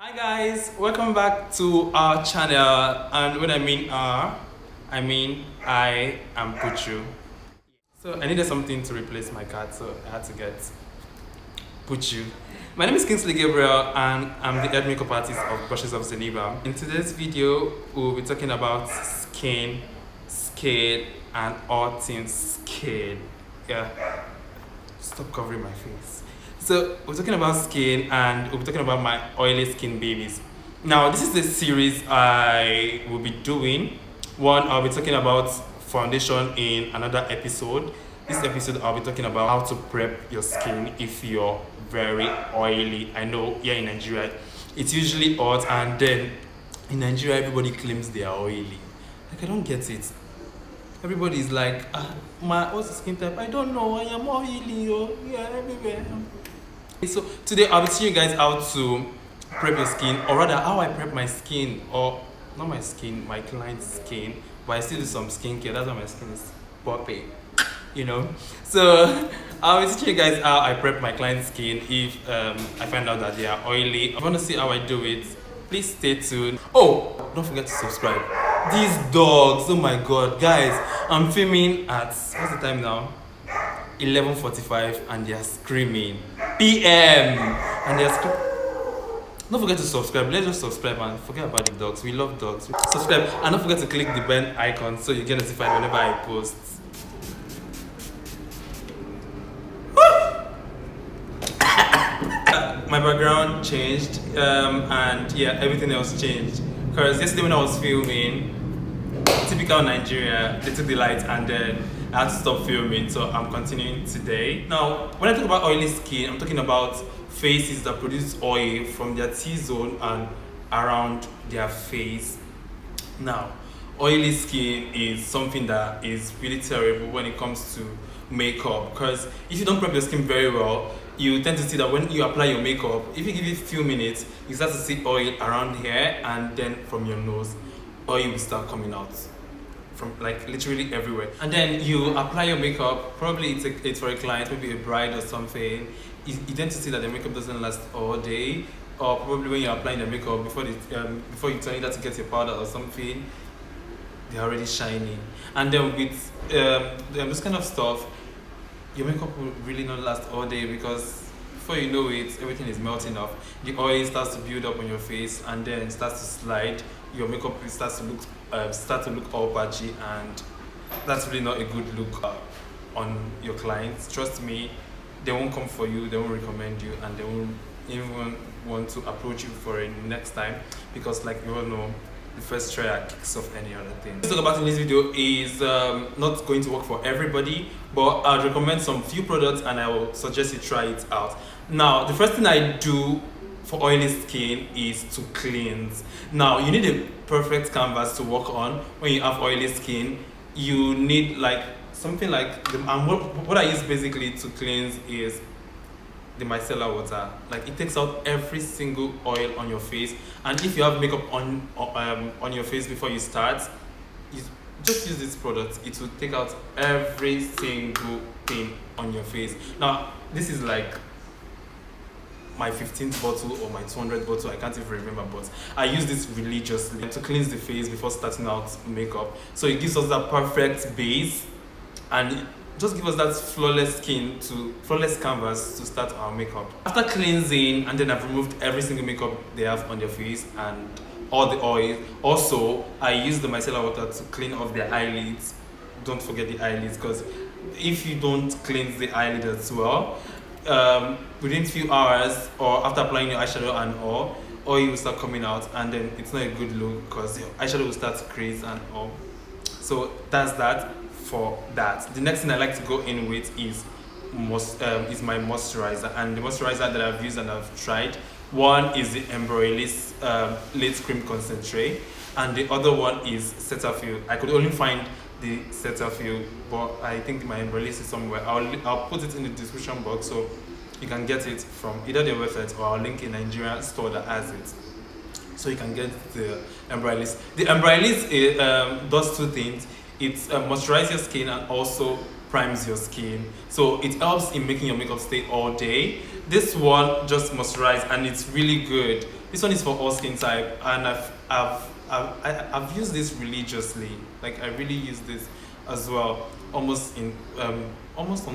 Hi guys, welcome back to our channel, and when I mean I am Puchu. So I needed something to replace my cat, so I had to get Puchu. My name is Kingsley Gabriel and I'm the head makeup artist of BRUSHESOFZENIBA. In today's video, we'll be talking about skin and all things skin. Yeah, stop covering my face. So we're talking about skin and we'll be talking about my oily skin babies. Now this is the series I will be doing. One, I'll be talking about foundation in another episode. This episode I'll be talking about how to prep your skin if you're very oily. I know here in Nigeria it's usually hot, and then in Nigeria everybody claims they are oily. Like, I don't get it. Everybody's like, what's the skin type? I don't know, I am oily, yeah, everywhere. So today I'll be teaching you guys how to prep your skin, or rather how I prep my skin, or not my skin, my client's skin, but I still do some skincare. That's why my skin is poppy, you know. So I'll be teaching you guys how I prep my client's skin if I find out that they are oily. If you want to see how I do it, please stay tuned. Oh, don't forget to subscribe. These dogs, oh my god, guys, I'm filming at, what's the time now? 11:45, and they are screaming PM, and they are screaming. Don't forget to subscribe. Let's just subscribe and forget about the dogs. We love dogs. Subscribe and don't forget to click the bell icon so you get notified whenever I post. My background changed, and yeah, everything else changed. Because yesterday when I was filming, typical Nigeria, they took the light and then I had to stop filming, so I'm continuing today. Now, when I talk about oily skin, I'm talking about faces that produce oil from their T-zone and around their face. Now, oily skin is something that is really terrible when it comes to makeup, because if you don't prep your skin very well, you tend to see that when you apply your makeup, if you give it a few minutes, you start to see oil around here, and then from your nose, oil will start coming out from like literally everywhere. And then you apply your makeup, probably it's for a client, maybe a bride or something. You tend to see that the makeup doesn't last all day, or probably when you're applying the makeup before you turn it out to get your powder or something, they're already shiny. And then with this kind of stuff, your makeup will really not last all day, because before you know it, everything is melting off. The oil starts to build up on your face and then starts to slide. Your makeup starts to look all patchy, and that's really not a good look on your clients. Trust me, they won't come for you, they won't recommend you, and they won't even want to approach you for it next time, because like you all know, the first try kicks off any other thing. What I talk about in this video is not going to work for everybody, but I'll recommend some few products and I will suggest you try it out. Now, the first thing I do for oily skin is to cleanse. Now, you need a perfect canvas to work on when you have oily skin. You need like something like what I use basically to cleanse is the micellar water. Like, it takes out every single oil on your face, and if you have makeup on your face before you start, you just use this product. It will take out every single thing on your face. Now, this is like my 15th bottle or my 200th bottle, I can't even remember, but I use this religiously to cleanse the face before starting out makeup. So it gives us that perfect base and just give us that flawless canvas to start our makeup. After cleansing, and then I've removed every single makeup they have on their face and all the oil. Also, I use the micellar water to clean off their eyelids. Don't forget the eyelids, because if you don't cleanse the eyelid as well, within few hours or after applying your eyeshadow and all, oil will start coming out, and then it's not a good look because your eyeshadow will start to crease and all. So that's that for that. The next thing I like to go in with is my moisturizer, and the moisturizer that I've used and I've tried, one is the EMBRYOLISSE LAIT Cream Concentré, and the other one is CETAPHIL. I could only find the CETAPHIL, but I think my EMBRYOLISSE is somewhere. I'll put it in the description box so you can get it from either their website or I'll link a Nigerian store that has it, so you can get the EMBRYOLISSE. The EMBRYOLISSE does two things. It moisturizes your skin and also primes your skin, so it helps in making your makeup stay all day. This one just moisturizes, and it's really good This one is for all skin type, and I've used this religiously. Like I really use this as well, almost on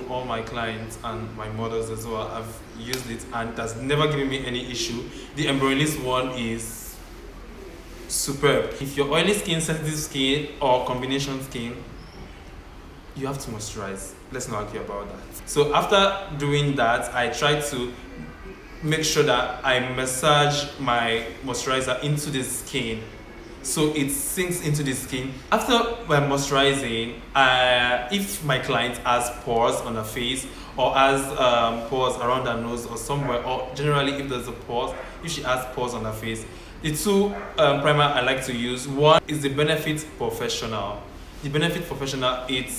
all my clients and my models as well. I've used it and it has never given me any issue. The EMBRYOLISSE one is superb. If you're oily skin, sensitive skin, or combination skin, you have to moisturize. Let's not argue about that. So after doing that, I try to make sure that I massage my moisturizer into the skin so it sinks into the skin. After moisturizing, if my client has pores on her face or has pores around her nose or somewhere, or generally if there's a pores, if she has pores on her face, the two primer I like to use, one is the Benefit Professional. The Benefit Professional, it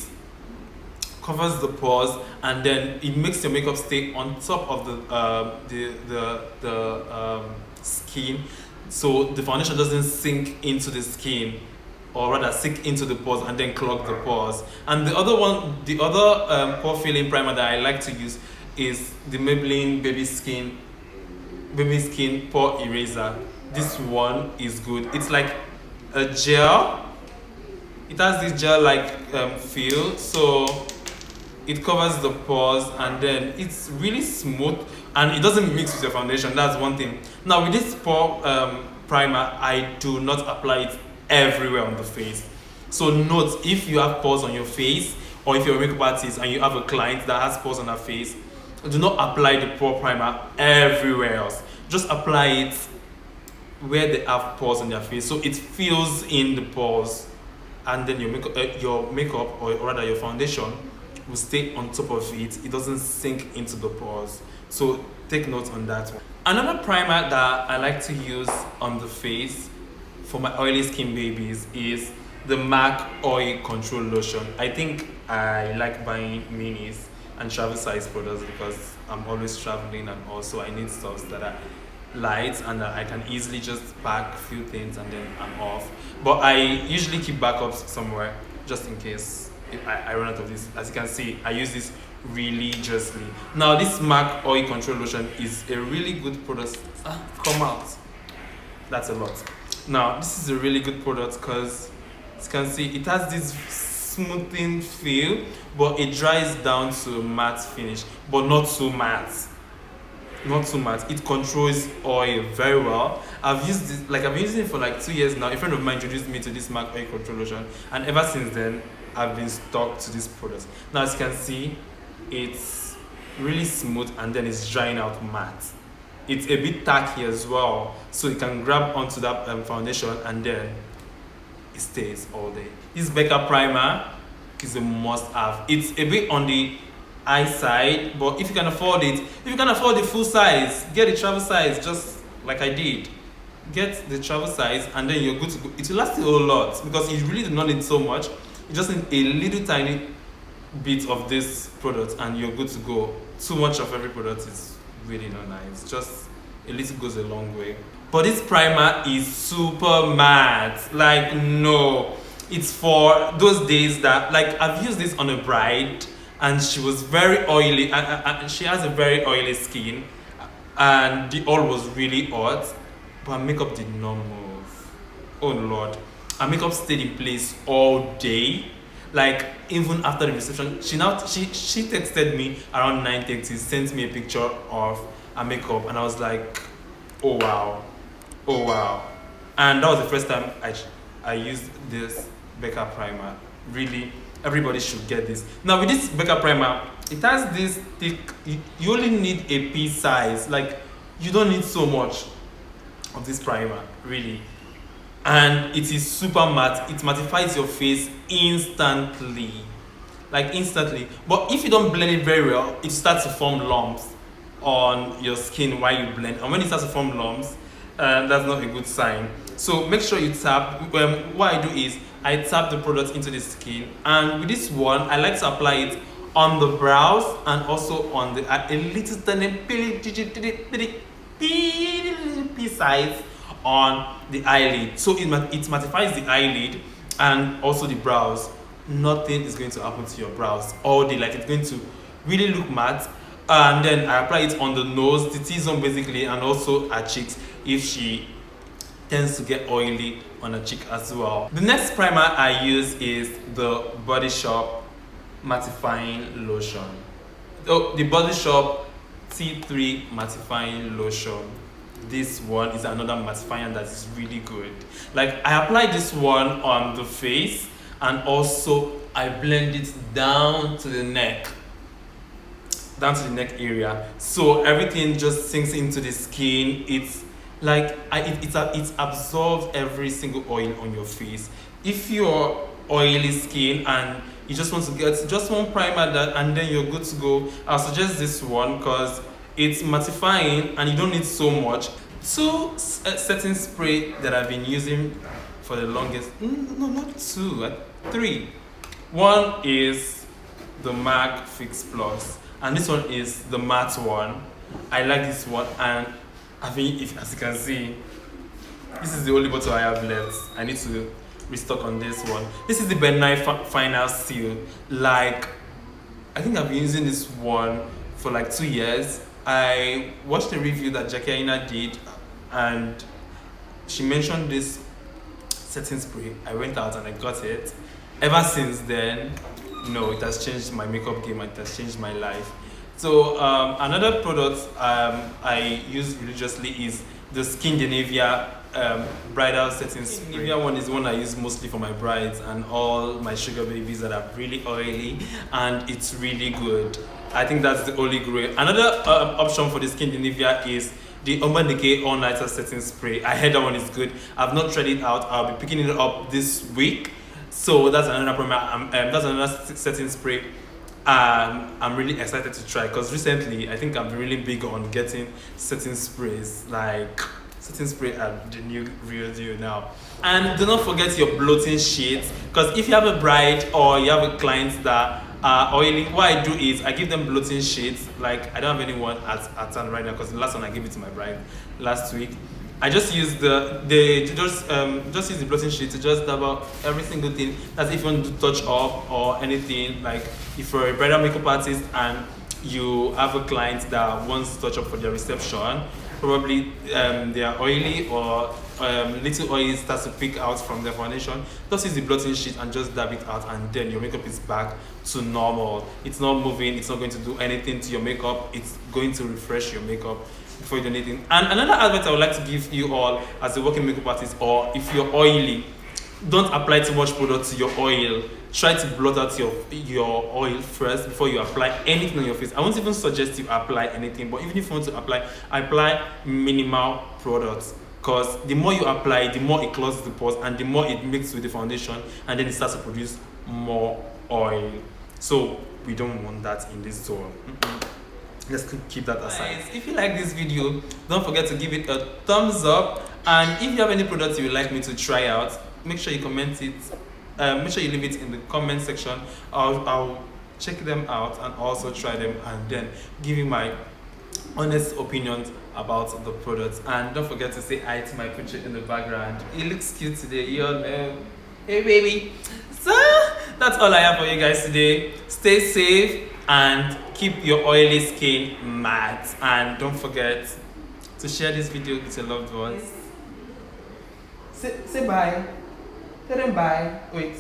covers the pores and then it makes your makeup stay on top of the skin, so the foundation doesn't sink into the skin, or rather sink into the pores and then clog the pores. And the other pore filling primer that I like to use is the Maybelline Baby Skin Pore Eraser. This one is good. It's like a gel. It has this gel-like feel, so it covers the pores and then it's really smooth and it doesn't mix with your foundation. That's one thing. Now with this pore primer, I do not apply it everywhere on the face. So note, if you have pores on your face, or if you're a makeup artist and you have a client that has pores on her face, do not apply the pore primer everywhere else. Just apply it where they have pores on their face, so it fills in the pores, and then your makeup, or rather your foundation, will stay on top of it. It doesn't sink into the pores. So take note on that one. Another primer that I like to use on the face for my oily skin babies is the MAC Oil Control Lotion. I think I like buying minis and travel size products because I'm always traveling, and also I need stuff that are light and I can easily just pack a few things and then I'm off. But I usually keep backups somewhere just in case I run out of this. As you can see, I use this religiously. Now this MAC Oil Control Lotion is a really good product. Come out. That's a lot. Now this is a really good product because, as you can see, it has this smoothing feel, but it dries down to a matte finish, but not too matte. Not too matte. It controls oil very well. I've used this, I've been using it for like 2 years now. A friend of mine introduced me to this MAC Oil Control Lotion, and ever since then I've been stuck to this product. Now as you can see, it's really smooth and then it's drying out matte. It's a bit tacky as well, so you can grab onto that foundation and then it stays all day. This BECCA primer is a must-have. It's a bit on the high side, but if you can afford it, if you can afford the full size, get the travel size, just like I did. Get the travel size and then you're good to go. It will last you a whole lot because you really do not need so much. You just need a little tiny bit of this product and you're good to go. Too much of every product is really not nice. Just a little goes a long way. But this primer is super matte. Like, no, it's for those days that, like, I've used this on a bride and she was very oily and she has a very oily skin and the oil was really hot, but her makeup did not move. Oh Lord, her makeup stayed in place all day. Like, even after the reception, she texted me around 9:30, sent me a picture of her makeup, and I was like, oh wow, oh wow. And that was the first time I used this BECCA primer. Really, everybody should get this. Now with this BECCA primer, it has this thick, you only need a pea size. Like, you don't need so much of this primer, really. And it is super matte. It mattifies your face instantly, like instantly. But if you don't blend it very well, it starts to form lumps on your skin while you blend, and when it starts to form lumps, that's not a good sign. So make sure you tap. What I do is I tap the product into the skin, and with this one I like to apply it on the brows and also on the a little tiny pea size on the eyelid, so it mattifies the eyelid and also the brows. Nothing is going to happen to your brows all day. Like, it's going to really look matte. And then I apply it on the nose, the T-zone basically, and also our cheeks. if she tends to get oily on her cheek as well. The next primer I use is the Body Shop Mattifying Lotion. Oh, the Body Shop T3 Mattifying Lotion. This one is another mattifying that is really good. Like, I apply this one on the face, and also I blend it down to the neck area, so everything just sinks into the skin. It's like it absorbs every single oil on your face. If you're oily skin and you just want to get just one primer that and then you're good to go, I'll suggest this one because it's mattifying and you don't need so much. Two setting spray that I've been using for the longest, no, not two, three. One is the MAC Fix Plus, and this one is the matte one. I like this one, and I mean, as you can see, this is the only bottle I have left. I need to restock on this one. This is the Benign Final Seal. Like, I think I've been using this one for like 2 years. I watched a review that Jackie Aina did, and she mentioned this setting spray. I went out and I got it. Ever since then, no, it has changed my makeup game, and it has changed my life. So another product I use religiously is the Skindinavia bridal setting spray. Skindinavia one is the one I use mostly for my brides and all my sugar babies that are really oily, and it's really good. I think that's the only grade. Another option for the Skindinavia is the Urban Decay All Nighter Setting Spray. I heard that one is good. I've not tried it out. I'll be picking it up this week. So that's another that's another setting spray I'm really excited to try, because recently I think I'm really big on getting setting sprays. Like, setting spray are the new real deal now. And do not forget your bloating sheets, because if you have a bride or you have a client that are oily, what I do is I give them bloating sheets. Like, I don't have anyone at hand right now because the last one I gave it to my bride last week. I just use just use the bloating sheet to just dab out every single thing. That's if you want to touch up or anything. Like, if you're a bridal makeup artist and you have a client that wants to touch up for their reception, probably they are oily or little oil starts to pick out from the foundation, just use the blotting sheet and just dab it out, and then your makeup is back to normal. It's not moving, it's not going to do anything to your makeup, it's going to refresh your makeup before you do anything. And another advice I would like to give you all as a working makeup artist, or if you're oily, don't apply too much product to your oil. Try to blot out your oil first before you apply anything on your face. I won't even suggest you apply anything, but even if you want to apply minimal products, because the more you apply, the more it closes the pores and the more it mixes with the foundation, and then it starts to produce more oil. So we don't want that in this zone. Let's keep that aside. If you like this video, don't forget to give it a thumbs up, and if you have any products you would like me to try out, make sure you comment it. Make sure you leave it in the comment section. I'll check them out and also try them, and then give you my honest opinions about the products. And don't forget to say hi to my picture in the background. It looks cute today, you all know. Hey baby. So that's all I have for you guys today. Stay safe and keep your oily skin matte, and don't forget to share this video with your loved ones. Say bye. Tell them bye. Wait.